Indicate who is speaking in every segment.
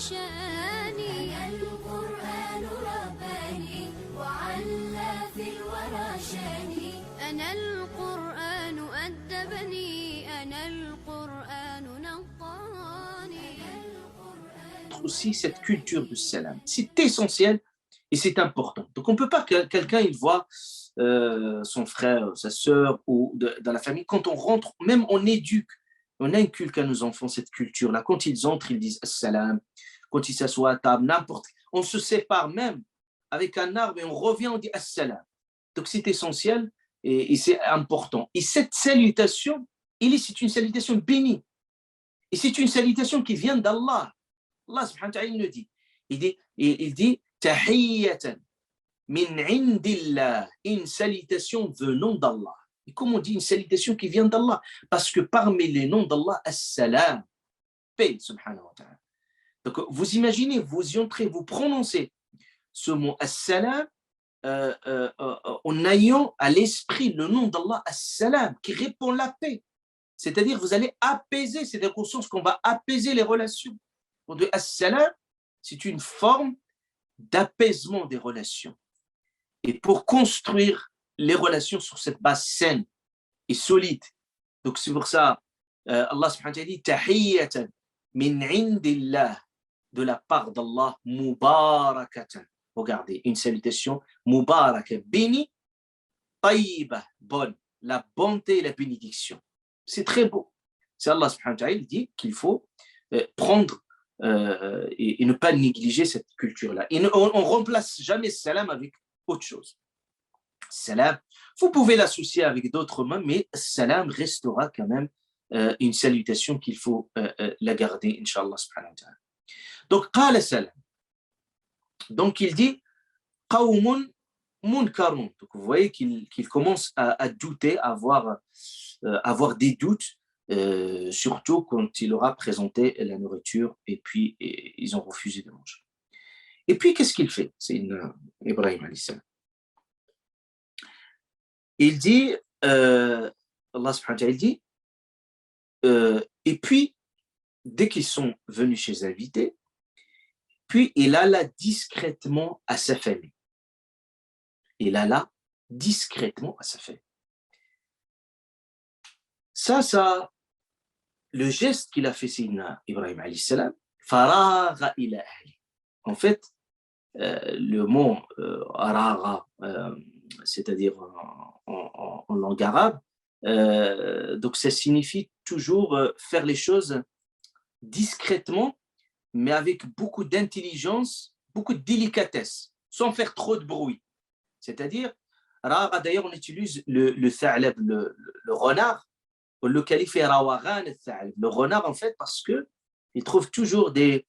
Speaker 1: شاني. أنا القرآن رباني وعلى في الورى شاني. أنا القرآن أدبني. أنا القرآن نقاني.
Speaker 2: Aussi cette culture du salam. C'est essentiel et c'est important. Donc on ne peut pas que quelqu'un il voit son frère, sa sœur ou dans la famille. Quand on rentre, même on éduque, on inculque à nos enfants cette culture-là. Quand ils entrent, ils disent salam. Quand ils s'assoient à table, n'importe. On se sépare même avec un arbre et on revient, on dit salam. Donc c'est essentiel et c'est important. Et cette salutation, c'est une salutation bénie. Et c'est une salutation qui vient d'Allah. Allah subhanahu wa ta'ala il le dit. Il dit tahiyyatan min indillah, une salutation venant d'Allah. Et comme on dit une salutation qui vient d'Allah? Parce que parmi les noms d'Allah, as-salam, paix, subhanahu wa ta'ala. Donc vous imaginez, vous y entrez, vous prononcez ce mot as-salam en ayant à l'esprit le nom d'Allah, as-salam, qui répond la paix. C'est-à-dire vous allez apaiser, c'est la conscience qu'on va apaiser les relations. On dit as-salam, c'est une forme d'apaisement des relations. Et pour construire les relations sur cette base saine et solide. Donc c'est pour ça, Allah subhanahu wa ta'ala dit tahiyyatan min indillah, de la part d'Allah, mubarakatan. Regardez, une salutation mubaraka, bénie, tayyiba, bonne, la bonté et la bénédiction. C'est très beau. C'est Allah subhanahu wa ta'ala dit qu'il faut prendre et ne pas négliger cette culture-là. Et on ne remplace jamais salam avec autre chose. Salam, vous pouvez l'associer avec d'autres mots, mais salam restera quand même une salutation qu'il faut la garder, Inch'Allah subhanahu wa ta'ala. Donc, qala salam. Donc, il dit qawmun munkarun. Donc, vous voyez qu'il commence à douter, à avoir des doutes, surtout quand il aura présenté la nourriture et puis ils ont refusé de manger. Et puis, qu'est-ce qu'il fait? C'est Ibrahim alayhi salam. Il dit, Allah subhanahu wa ta'ala dit, et puis, dès qu'ils sont venus chez les invités, puis il alla discrètement à sa famille. Il alla discrètement à sa famille. Ça, le geste qu'il a fait, c'est Ibrahim alayhi salam, faragha ila ahli. En fait, le mot araga, c'est-à-dire en langue arabe, donc ça signifie toujours faire les choses discrètement, mais avec beaucoup d'intelligence, beaucoup de délicatesse, sans faire trop de bruit. C'est-à-dire, araga, d'ailleurs, on utilise le tha'lab, le renard, on le qualifie rawagan al-tha'lab. Le renard, en fait, parce qu'il trouve toujours des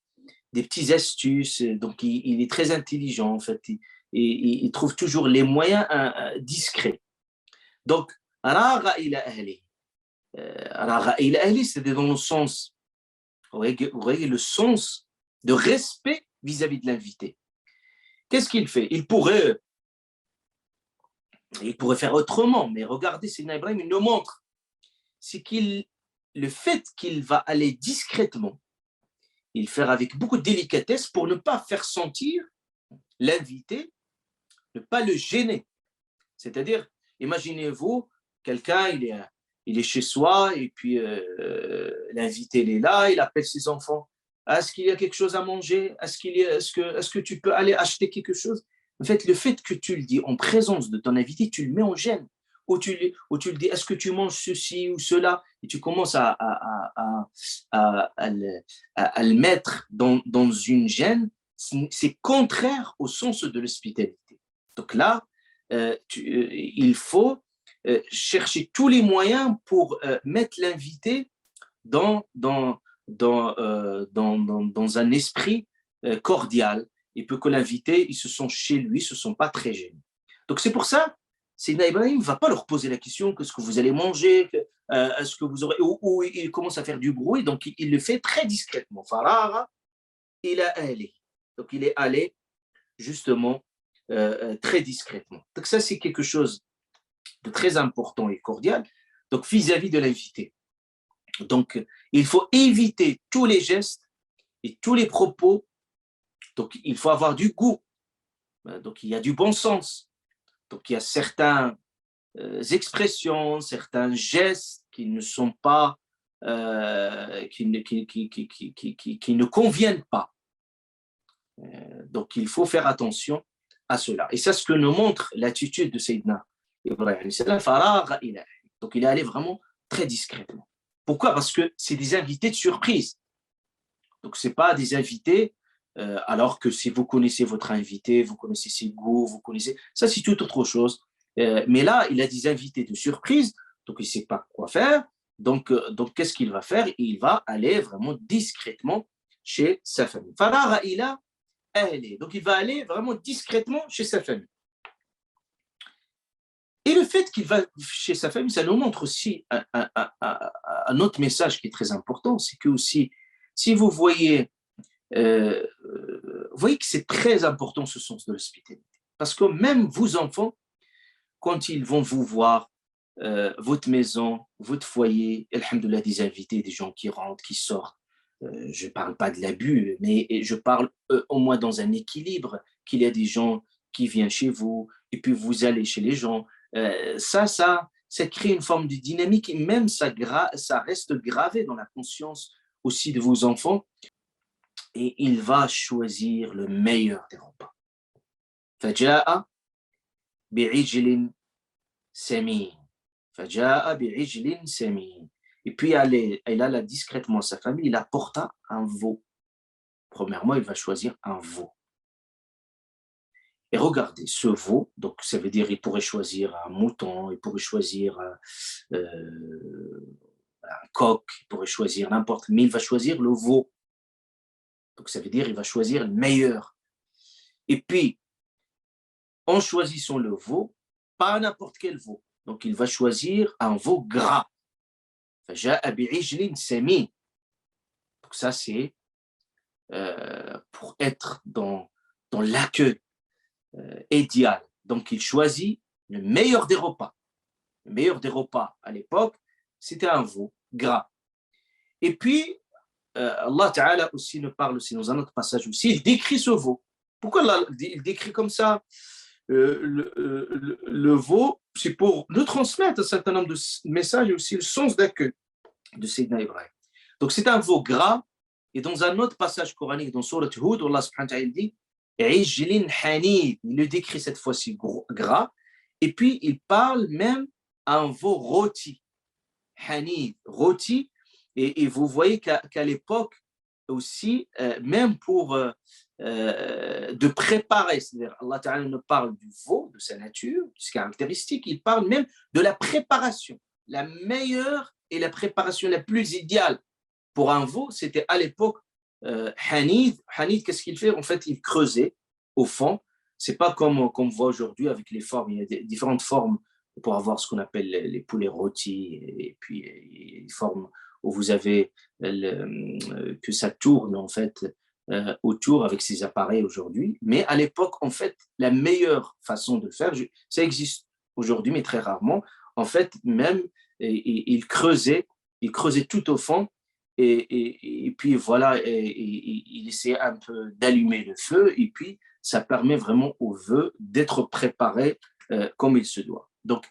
Speaker 2: petites astuces, donc il est très intelligent, en fait, il trouve toujours les moyens discrets. Donc, raga ila ahli. Raga ila ahli, c'est dans le sens, vous voyez le sens de respect vis-à-vis de l'invité. Qu'est-ce qu'il fait? Il pourrait faire autrement, mais regardez, Sayyidina Ibrahim, il nous montre, c'est le fait qu'il va aller discrètement, il fait avec beaucoup de délicatesse pour ne pas faire sentir l'invité, ne pas le gêner. C'est-à-dire, imaginez-vous, quelqu'un, il est chez soi et puis l'invité il est là, il appelle ses enfants. Est-ce qu'il y a quelque chose à manger? Est-ce que tu peux aller acheter quelque chose? En fait, le fait que tu le dis en présence de ton invité, tu le mets en gêne. Ou tu le dis, est-ce que tu manges ceci ou cela? Et tu commences à le mettre dans une gêne. C'est contraire au sens de l'hospitalité. Donc là, il faut chercher tous les moyens pour mettre l'invité dans un esprit cordial, et pour que l'invité, il se sent chez lui, il se sent pas très gêné. Donc c'est pour ça, Sayyidina Ibrahim ne va pas leur poser la question, qu'est-ce que vous allez manger, est-ce que vous aurez, ou il commence à faire du bruit, donc il le fait très discrètement. Farara, il a allé. Donc il est allé justement très discrètement. Donc ça, c'est quelque chose de très important et cordial, donc vis-à-vis de l'invité. Donc, il faut éviter tous les gestes et tous les propos. Donc, il faut avoir du goût. Donc, il y a du bon sens. Donc, il y a certaines expressions, certains gestes qui ne sont pas, qui ne conviennent pas. Donc, il faut faire attention à cela. Et c'est ce que nous montre l'attitude de Sayyidina Ibrahim. Donc, il est allé vraiment très discrètement. Pourquoi? Parce que c'est des invités de surprise. Donc, ce n'est pas des invités, alors que si vous connaissez votre invité, vous connaissez ses goûts, vous connaissez... Ça, c'est tout autre chose. Mais là, il a des invités de surprise, donc il ne sait pas quoi faire. Donc qu'est-ce qu'il va faire? Il va aller vraiment discrètement chez sa famille. Donc, il va aller vraiment discrètement chez sa famille. Et le fait qu'il va chez sa famille, ça nous montre aussi un autre message qui est très important, c'est que aussi, si vous voyez que c'est très important ce sens de l'hospitalité. Parce que même vos enfants, quand ils vont vous voir, votre maison, votre foyer, alhamdoulilah, des invités, des gens qui rentrent, qui sortent, je ne parle pas de l'abus, mais je parle au moins dans un équilibre, qu'il y a des gens qui viennent chez vous, et puis vous allez chez les gens. Ça crée une forme de dynamique, et même ça reste gravé dans la conscience aussi de vos enfants, et il va choisir le meilleur des repas. فجاء بعجل سمين. فجاء بعجل سمين. Et puis, il alla discrètement à sa famille, il apporta un veau. Premièrement, il va choisir un veau. Et regardez, ce veau, donc ça veut dire il pourrait choisir un mouton, il pourrait choisir un coq, il pourrait choisir n'importe, mais il va choisir le veau. Donc ça veut dire il va choisir le meilleur. Et puis, en choisissant le veau, pas n'importe quel veau. Donc il va choisir un veau gras. Donc ça, c'est pour être dans l'accueil idéal. Donc il choisit le meilleur des repas. Le meilleur des repas à l'époque, c'était un veau gras. Et puis, Allah Ta'ala aussi nous parle aussi dans un autre passage aussi, il décrit ce veau. Pourquoi il décrit comme ça le veau? C'est pour nous transmettre un certain nombre de messages et aussi le sens d'accueil de Sayyidina Ibrahim. Donc c'est un veau gras, et dans un autre passage coranique, dans Surat Hud, Allah subhanahu wa ta'ala dit Ijlin Hanid, il le décrit cette fois-ci gras, et puis il parle même un veau rôti. Hanid, rôti, et vous voyez qu'à l'époque aussi, même pour de préparer, c'est-à-dire Allah Ta'ala ne parle du veau, de sa nature, de ses caractéristiques, il parle même de la préparation. La meilleure et la préparation la plus idéale pour un veau, c'était à l'époque Hanid. Hanid, qu'est-ce qu'il fait? En fait, il creusait au fond. C'est pas comme on voit aujourd'hui avec les formes. Il y a différentes formes pour avoir ce qu'on appelle les poulets rôtis, et puis les formes où vous avez que ça tourne en fait autour avec ces appareils aujourd'hui. Mais à l'époque, en fait, la meilleure façon de le faire, ça existe aujourd'hui, mais très rarement, en fait, même, il creusait tout au fond, et puis voilà, il essayait un peu d'allumer le feu, et puis ça permet vraiment au vœu d'être préparé comme il se doit. Donc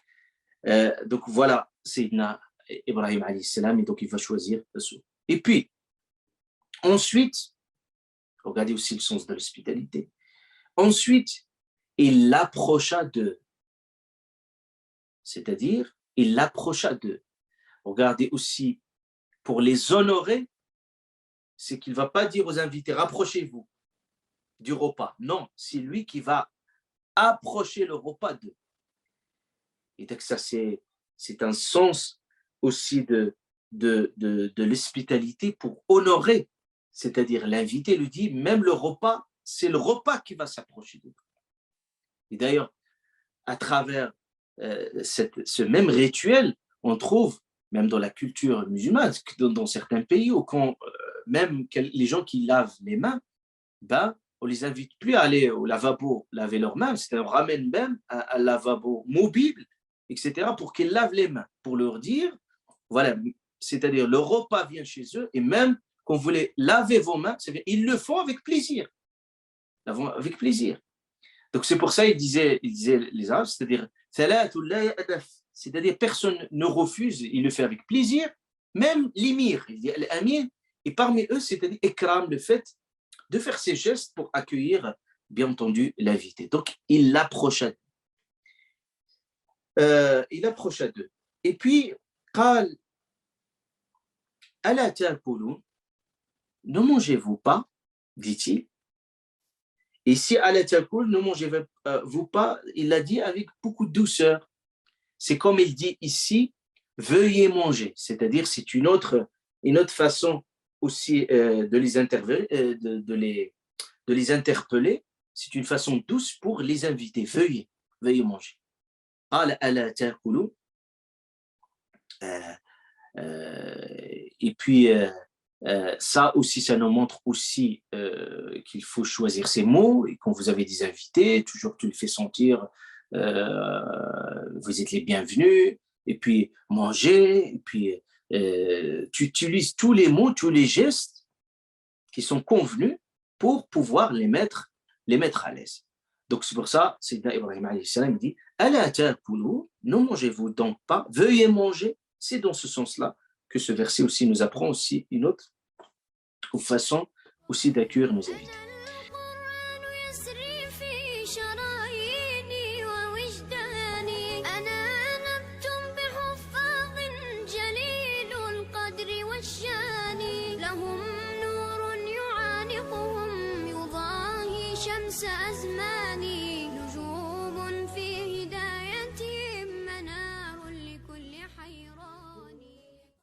Speaker 2: voilà, Sayyidina Ibrahim alayhi salam, et donc il va choisir ce. Et puis, ensuite, regardez aussi le sens de l'hospitalité. Ensuite, il l'approcha d'eux. C'est-à-dire, il l'approcha d'eux. Regardez aussi, pour les honorer, c'est qu'il ne va pas dire aux invités, rapprochez-vous du repas. Non, c'est lui qui va approcher le repas d'eux. Et donc ça, c'est un sens aussi de l'hospitalité pour honorer. C'est-à-dire, l'invité lui dit, même le repas, c'est le repas qui va s'approcher de vous. Et d'ailleurs, à travers ce même rituel, on trouve, même dans la culture musulmane, dans certains pays, où même les gens qui lavent les mains, ben, on ne les invite plus à aller au lavabo laver leurs mains, c'est-à-dire on ramène même un lavabo mobile, etc., pour qu'ils lavent les mains, pour leur dire, voilà, c'est-à-dire le repas vient chez eux, et même quand vous voulez laver vos mains, ils le font avec plaisir. Avec plaisir. Donc c'est pour ça il disait les Arabes, c'est-à-dire personne ne refuse, il le fait avec plaisir, même l'émir, il dit l'amir, et parmi eux, c'est-à-dire ikram, le fait de faire ces gestes pour accueillir, bien entendu, l'invité. Donc il l'approche à d'eux. Et puis, قال ألا تأكلون, ne mangez-vous pas, dit-il. Et si ala ta'kul, ne mangez-vous pas, il l'a dit avec beaucoup de douceur. C'est comme il dit ici, veuillez manger. C'est-à-dire, c'est une autre façon aussi de les interpeller. C'est une façon douce pour les inviter. Veuillez manger. Ala ta'kulu. Et puis, ça aussi, ça nous montre aussi qu'il faut choisir ses mots. Et quand vous avez des invités, toujours tu le fais sentir, vous êtes les bienvenus. Et puis manger. Et puis tu utilises tous les mots, tous les gestes qui sont convenus pour pouvoir les mettre à l'aise. Donc c'est pour ça, Sayyidina Ibrahim alayhi salam dit Ala ta'kulu, ne mangez-vous donc pas, veuillez manger. C'est dans ce sens-là que ce verset aussi nous apprend aussi une autre façon aussi d'accueillir nos invités.